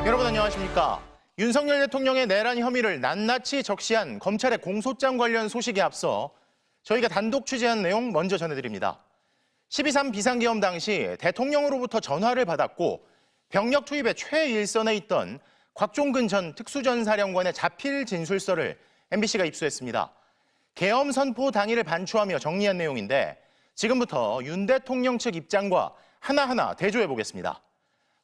여러분 안녕하십니까? 윤석열 대통령의 내란 혐의를 낱낱이 적시한 검찰의 공소장 관련 소식에 앞서 저희가 단독 취재한 내용 먼저 전해드립니다. 12.3 비상계엄 당시 대통령으로부터 전화를 받았고 병력 투입의 최일선에 있던 곽종근 전 특수전사령관의 자필 진술서를 MBC가 입수했습니다. 계엄 선포 당일을 반추하며 정리한 내용인데 지금부터 윤 대통령 측 입장과 하나하나 대조해 보겠습니다.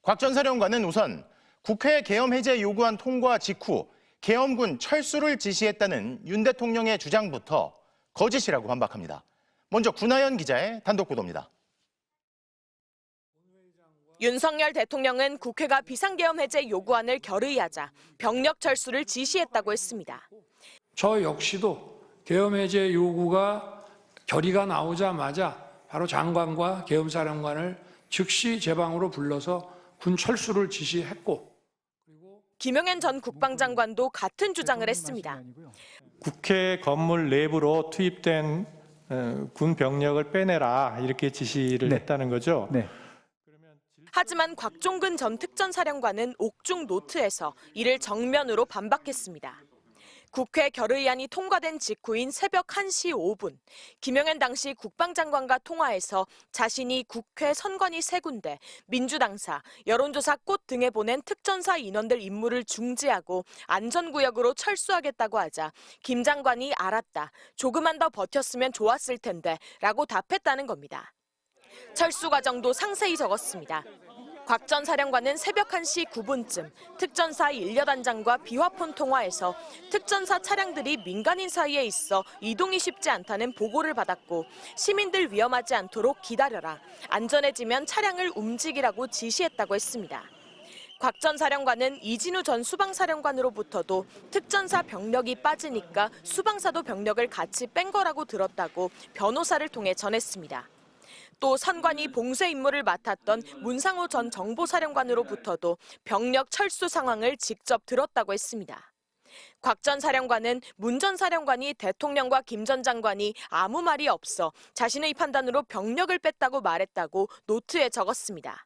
곽 전 사령관은 우선 국회 계엄 해제 요구안 통과 직후 계엄군 철수를 지시했다는 윤 대통령의 주장부터 거짓이라고 반박합니다. 먼저 군하연 기자의 단독 보도입니다. 윤석열 대통령은 국회가 비상계엄 해제 요구안을 결의하자 병력 철수를 지시했다고 했습니다. 저 역시도 계엄 해제 요구가 결의가 나오자마자 바로 장관과 계엄사령관을 즉시 제 방으로 불러서 군 철수를 지시했고, 김용현 전 국방장관도 같은 주장을 했습니다. 국회 건물 내부로 투입된 군 병력을 빼내라 이렇게 지시를 했다는 거죠. 네. 하지만 곽종근 전 특전사령관은 옥중 노트에서 이를 정면으로 반박했습니다. 국회 결의안이 통과된 직후인 새벽 1시 5분, 김용현 당시 국방장관과 통화에서 자신이 국회 선관위 3군데, 민주당사, 여론조사 꽃 등에 보낸 특전사 인원들 임무를 중지하고 안전구역으로 철수하겠다고 하자 김 장관이 알았다, 조금만 더 버텼으면 좋았을 텐데 라고 답했다는 겁니다. 철수 과정도 상세히 적었습니다. 곽 전 사령관은 새벽 1시 9분쯤 특전사 1여단장과 비화폰 통화에서 특전사 차량들이 민간인 사이에 있어 이동이 쉽지 않다는 보고를 받았고 시민들 위험하지 않도록 기다려라, 안전해지면 차량을 움직이라고 지시했다고 했습니다. 곽 전 사령관은 이진우 전 수방사령관으로부터도 특전사 병력이 빠지니까 수방사도 병력을 같이 뺀 거라고 들었다고 변호사를 통해 전했습니다. 또 선관위 봉쇄 임무를 맡았던 문상호 전 정보사령관으로부터도 병력 철수 상황을 직접 들었다고 했습니다. 곽 전 사령관은 문 전 사령관이 대통령과 김 전 장관이 아무 말이 없어 자신의 판단으로 병력을 뺐다고 말했다고 노트에 적었습니다.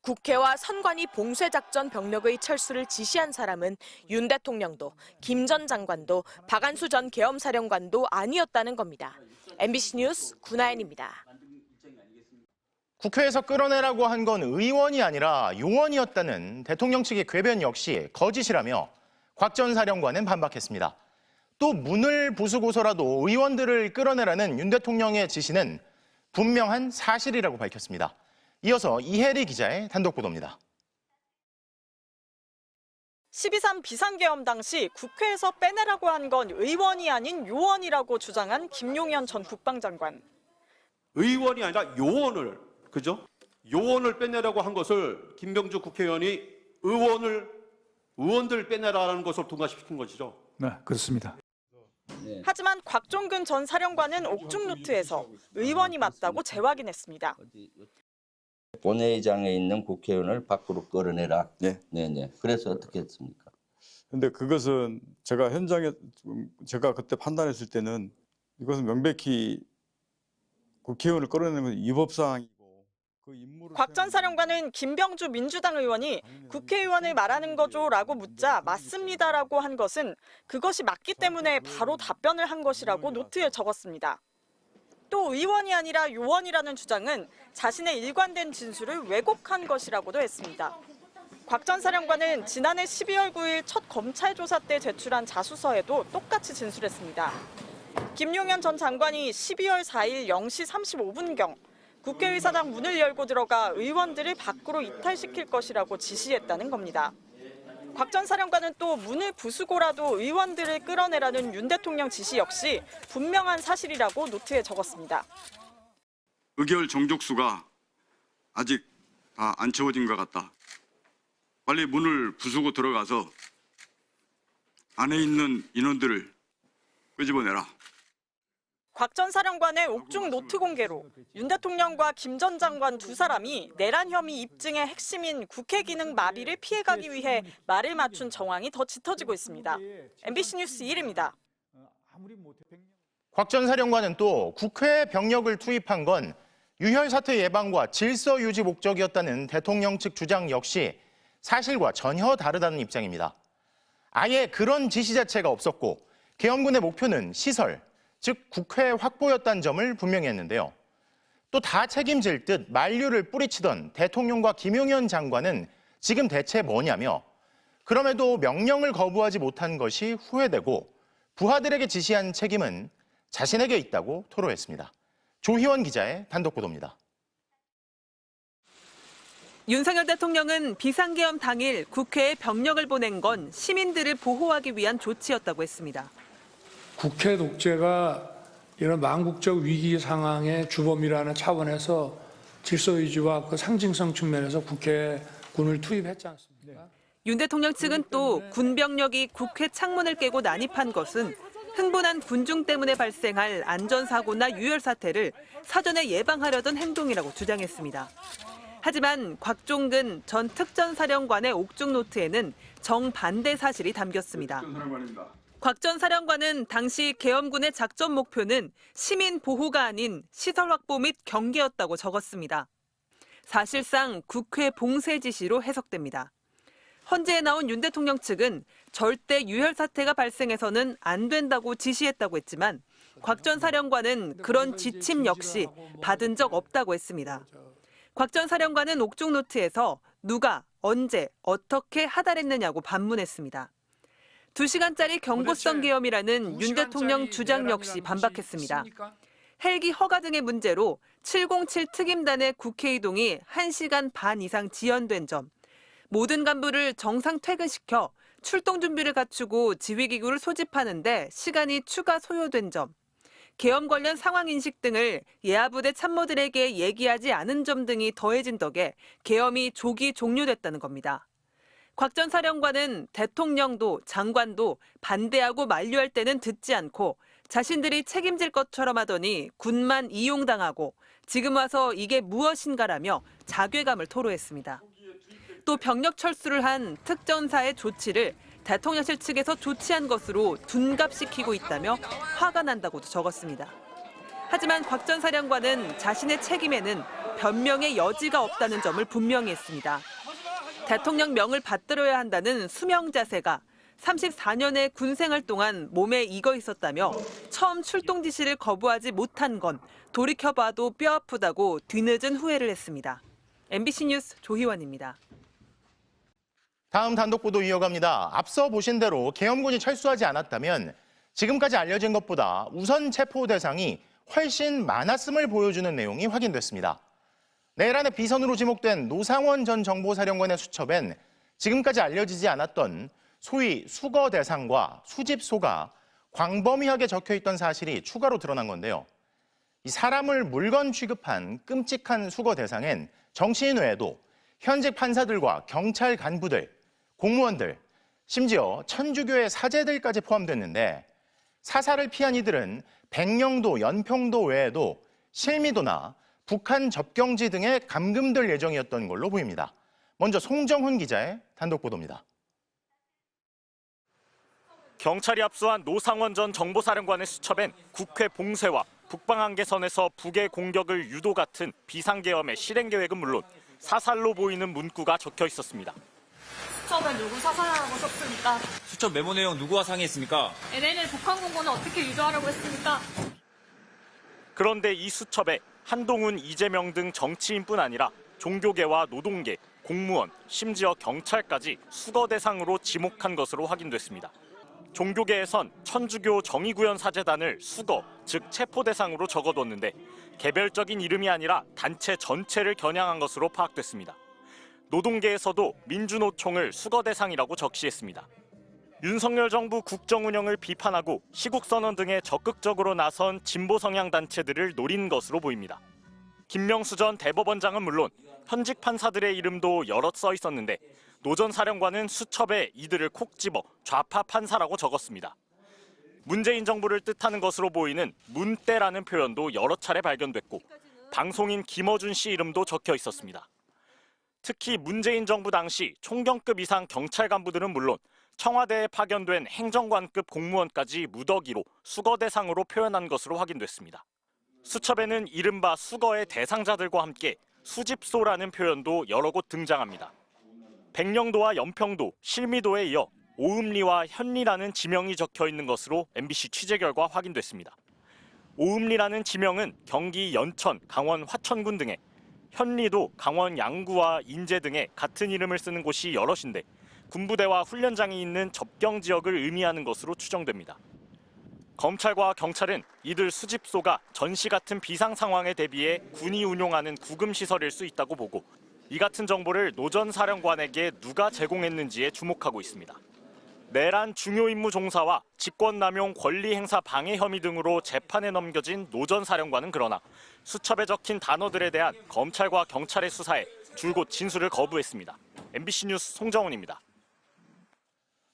국회와 선관위 봉쇄작전 병력의 철수를 지시한 사람은 윤 대통령도 김 전 장관도 박안수 전 계엄사령관도 아니었다는 겁니다. MBC 뉴스 군하연입니다. 국회에서 끌어내라고 한 건 의원이 아니라 요원이었다는 대통령 측의 궤변 역시 거짓이라며 곽 전 사령관은 반박했습니다. 또 문을 부수고서라도 의원들을 끌어내라는 윤 대통령의 지시는 분명한 사실이라고 밝혔습니다. 이어서 이혜리 기자의 단독 보도입니다. 12.3 비상계엄 당시 국회에서 빼내라고 한 건 의원이 아닌 요원이라고 주장한 김용현 전 국방장관. 의원이 아니라 요원을, 그죠? 요원을 빼내라고 한 것을 김병주 국회의원이 의원들 빼내라는 것을 통과시킨 것이죠. 네, 그렇습니다. 하지만 곽종근 전 사령관은 옥중 노트에서 의원이 맞다고 재확인했습니다. 본회의장에 있는 국회의원을 밖으로 끌어내라. 네. 네네. 그래서 어떻게 했습니까? 근데 그것은 제가 현장에 제가 그때 판단했을 때는 이것은 명백히 국회의원을 끌어내는 위법 사항이고 그 임무를 곽 전 사령관은 김병주 민주당 의원이 국회의원을 말하는 거죠라고 묻자 맞습니다라고 한 것은 그것이 맞기 때문에 바로 답변을 한 것이라고 노트에 적었습니다. 또 의원이 아니라 요원이라는 주장은 자신의 일관된 진술을 왜곡한 것이라고도 했습니다. 곽 전 사령관은 지난해 12월 9일 첫 검찰 조사 때 제출한 자수서에도 똑같이 진술했습니다. 김용현 전 장관이 12월 4일 0시 35분경 국회의사당 문을 열고 들어가 의원들을 밖으로 이탈시킬 것이라고 지시했다는 겁니다. 곽 전 사령관은 또 문을 부수고라도 의원들을 끌어내라는 윤 대통령 지시 역시 분명한 사실이라고 노트에 적었습니다. 의결 정족수가 아직 다 안 채워진 것 같다. 빨리 문을 부수고 들어가서 안에 있는 인원들을 끄집어내라. 곽 전 사령관의 옥중 노트 공개로 윤 대통령과 김 전 장관 두 사람이 내란 혐의 입증의 핵심인 국회 기능 마비를 피해가기 위해 말을 맞춘 정황이 더 짙어지고 있습니다. MBC 뉴스 이혜리입니다. 곽 전 사령관은 또 국회에 병력을 투입한 건 유혈 사태 예방과 질서 유지 목적이었다는 대통령 측 주장 역시 사실과 전혀 다르다는 입장입니다. 아예 그런 지시 자체가 없었고 계엄군의 목표는 시설, 즉 국회 확보였다는 점을 분명히 했는데요. 또 다 책임질 듯 만류를 뿌리치던 대통령과 김용현 장관은 지금 대체 뭐냐며 그럼에도 명령을 거부하지 못한 것이 후회되고 부하들에게 지시한 책임은 자신에게 있다고 토로했습니다. 조희원 기자의 단독 보도입니다. 윤석열 대통령은 비상계엄 당일 국회에 병력을 보낸 건 시민들을 보호하기 위한 조치였다고 했습니다. 국회 독재가 이런 망국적 위기 상황의 주범이라는 차원에서 질서유지와 그 상징성 측면에서 국회에 군을 투입했지 않습니까? 윤 대통령 측은 또 군병력이 국회 창문을 깨고 난입한 것은 흥분한 군중 때문에 발생할 안전사고나 유혈사태를 사전에 예방하려던 행동이라고 주장했습니다. 하지만 곽종근 전 특전사령관의 옥중 노트에는 정반대 사실이 담겼습니다. 곽 전 사령관은 당시 계엄군의 작전 목표는 시민 보호가 아닌 시설 확보 및 경계였다고 적었습니다. 사실상 국회 봉쇄 지시로 해석됩니다. 헌재에 나온 윤 대통령 측은 절대 유혈 사태가 발생해서는 안 된다고 지시했다고 했지만 곽 전 사령관은 그런 지침 역시 받은 적 없다고 했습니다. 곽 전 사령관은 옥중 노트에서 누가, 언제, 어떻게 하달했느냐고 반문했습니다. 2시간짜리 경고성 계엄이라는 윤 대통령 주장 역시 반박했습니다. 헬기 허가 등의 문제로 707 특임단의 국회 이동이 1시간 반 이상 지연된 점, 모든 간부를 정상 퇴근시켜 출동 준비를 갖추고 지휘기구를 소집하는데 시간이 추가 소요된 점, 계엄 관련 상황 인식 등을 예하부대 참모들에게 얘기하지 않은 점 등이 더해진 덕에 계엄이 조기 종료됐다는 겁니다. 곽 전 사령관은 대통령도 장관도 반대하고 만류할 때는 듣지 않고 자신들이 책임질 것처럼 하더니 군만 이용당하고 지금 와서 이게 무엇인가라며 자괴감을 토로했습니다. 또 병력 철수를 한 특전사의 조치를 대통령실 측에서 조치한 것으로 둔갑시키고 있다며 화가 난다고도 적었습니다. 하지만 곽 전 사령관은 자신의 책임에는 변명의 여지가 없다는 점을 분명히 했습니다. 대통령 명을 받들어야 한다는 수명 자세가 34년의 군 생활 동안 몸에 익어 있었다며 처음 출동 지시를 거부하지 못한 건 돌이켜봐도 뼈아프다고 뒤늦은 후회를 했습니다. MBC 뉴스 조희원입니다. 다음 단독 보도 이어갑니다. 앞서 보신 대로 계엄군이 철수하지 않았다면 지금까지 알려진 것보다 우선 체포 대상이 훨씬 많았음을 보여주는 내용이 확인됐습니다. 내란의 비선으로 지목된 노상원 전 정보사령관의 수첩엔 지금까지 알려지지 않았던 소위 수거 대상과 수집소가 광범위하게 적혀있던 사실이 추가로 드러난 건데요. 이 사람을 물건 취급한 끔찍한 수거 대상엔 정치인 외에도 현직 판사들과 경찰 간부들, 공무원들, 심지어 천주교의 사제들까지 포함됐는데 사살을 피한 이들은 백령도, 연평도 외에도 실미도나 북한 접경지 등에 감금될 예정이었던 걸로 보입니다. 먼저 송정훈 기자의 단독 보도입니다. 경찰이 압수한 노상원 전 정보사령관의 수첩엔 국회 봉쇄와 북방한계선에서 북의 공격을 유도 같은 비상계엄의 실행 계획은 물론 사살로 보이는 문구가 적혀 있었습니다. 수첩에 누구 사살하라고 썼습니까? 수첩 메모 내용 누구와 상의했습니까? NLL 북한 공고는 어떻게 유도하라고 했습니까? 그런데 이 수첩에 한동훈, 이재명 등 정치인뿐 아니라 종교계와 노동계, 공무원, 심지어 경찰까지 수거 대상으로 지목한 것으로 확인됐습니다. 종교계에선 천주교 정의구현 사제단을 수거, 즉 체포 대상으로 적어뒀는데 개별적인 이름이 아니라 단체 전체를 겨냥한 것으로 파악됐습니다. 노동계에서도 민주노총을 수거 대상이라고 적시했습니다. 윤석열 정부 국정 운영을 비판하고 시국선언 등에 적극적으로 나선 진보 성향 단체들을 노린 것으로 보입니다. 김명수 전 대법원장은 물론 현직 판사들의 이름도 여럿 써 있었는데 노 전 사령관은 수첩에 이들을 콕 집어 좌파 판사라고 적었습니다. 문재인 정부를 뜻하는 것으로 보이는 문대라는 표현도 여러 차례 발견됐고 방송인 김어준 씨 이름도 적혀 있었습니다. 특히 문재인 정부 당시 총경급 이상 경찰 간부들은 물론 청와대에 파견된 행정관급 공무원까지 무더기로 수거 대상으로 표현한 것으로 확인됐습니다. 수첩에는 이른바 수거의 대상자들과 함께 수집소라는 표현도 여러 곳 등장합니다. 백령도와 연평도, 실미도에 이어 오음리와 현리라는 지명이 적혀 있는 것으로 MBC 취재 결과 확인됐습니다. 오음리라는 지명은 경기 연천, 강원 화천군 등에, 현리도 강원 양구와 인제 등에 같은 이름을 쓰는 곳이 여럿인데 군부대와 훈련장이 있는 접경 지역을 의미하는 것으로 추정됩니다. 검찰과 경찰은 이들 수집소가 전시 같은 비상 상황에 대비해 군이 운용하는 구금 시설일 수 있다고 보고 이 같은 정보를 노 전 사령관에게 누가 제공했는지에 주목하고 있습니다. 내란 중요 임무 종사와 직권남용 권리행사 방해 혐의 등으로 재판에 넘겨진 노 전 사령관은 그러나 수첩에 적힌 단어들에 대한 검찰과 경찰의 수사에 줄곧 진술을 거부했습니다. MBC 뉴스 송정훈입니다.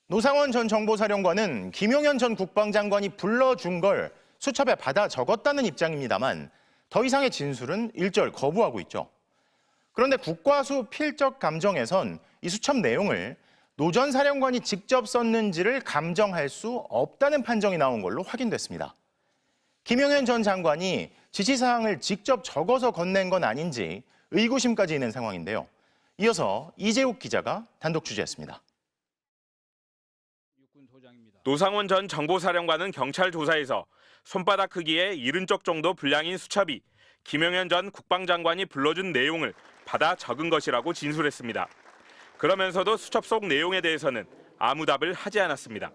노상원 전 정보사령관은 김용현 전 국방장관이 불러준 걸 수첩에 받아 적었다는 입장입니다만 더 이상의 진술은 일절 거부하고 있죠. 그런데 국과수 필적 감정에선 이 수첩 내용을 노 전 사령관이 직접 썼는지를 감정할 수 없다는 판정이 나온 걸로 확인됐습니다. 김용현 전 장관이 지시사항을 직접 적어서 건넨 건 아닌지 의구심까지 있는 상황인데요. 이어서 이재욱 기자가 단독 취재했습니다. 노상원 전 정보사령관은 경찰 조사에서 손바닥 크기의 70쪽 정도 분량인 수첩이 김용현 전 국방장관이 불러준 내용을 받아 적은 것이라고 진술했습니다. 그러면서도 수첩 속 내용에 대해서는 아무 답을 하지 않았습니다.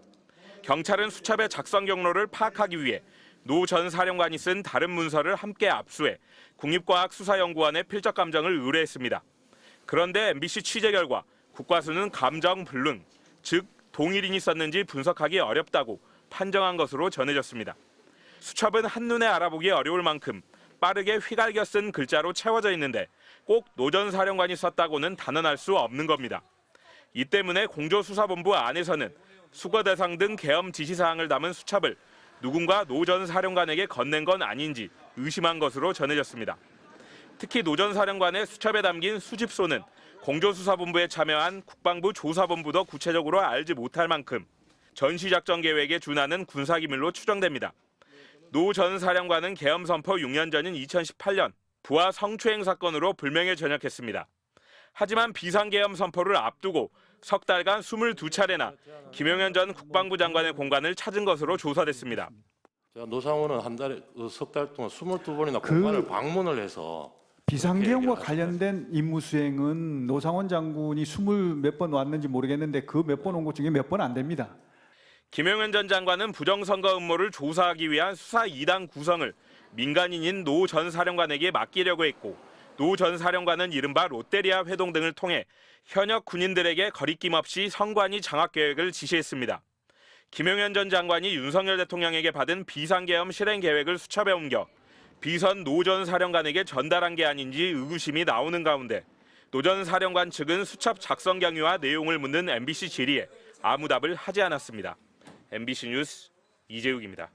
경찰은 수첩의 작성 경로를 파악하기 위해 노 전 사령관이 쓴 다른 문서를 함께 압수해 국립과학수사연구원에 필적 감정을 의뢰했습니다. 그런데 MBC 취재 결과 국과수는 감정 불능, 즉 동일인이 썼는지 분석하기 어렵다고 판정한 것으로 전해졌습니다. 수첩은 한눈에 알아보기 어려울 만큼 빠르게 휘갈겨 쓴 글자로 채워져 있는데 꼭 노 전 사령관이 썼다고는 단언할 수 없는 겁니다. 이 때문에 공조수사본부 안에서는 수거 대상 등 계엄 지시사항을 담은 수첩을 누군가 노 전 사령관에게 건넨 건 아닌지 의심한 것으로 전해졌습니다. 특히 노 전 사령관의 수첩에 담긴 수집소는 공조수사본부에 참여한 국방부 조사본부도 구체적으로 알지 못할 만큼 전시작전 계획에 준하는 군사기밀로 추정됩니다. 노 전 사령관은 계엄 선포 6년 전인 2018년 부하 성추행 사건으로 불명예 전역했습니다. 하지만 비상계엄 선포를 앞두고 석 달간 22차례나 김용현 전 국방부 장관의 공간을 찾은 것으로 조사됐습니다. 노상원은 한 달에 석 달 동안 22번이나 공간을 방문을 해서 비상계엄과 관련된 임무 수행은 노상원 장군이 20몇 번 왔는지 모르겠는데 그 몇 번 온 것 중에 몇 번 안 됩니다. 김용현 전 장관은 부정선거 음모를 조사하기 위한 수사 2당 구성을 민간인인 노 전 사령관에게 맡기려고 했고 노 전 사령관은 이른바 롯데리아 회동 등을 통해 현역 군인들에게 거리낌 없이 선관위 장악 계획을 지시했습니다. 김용현 전 장관이 윤석열 대통령에게 받은 비상계엄 실행 계획을 수첩에 옮겨 비선 노 전 사령관에게 전달한 게 아닌지 의구심이 나오는 가운데 노 전 사령관 측은 수첩 작성 경위와 내용을 묻는 MBC 질의에 아무 답을 하지 않았습니다. MBC 뉴스 이재욱입니다.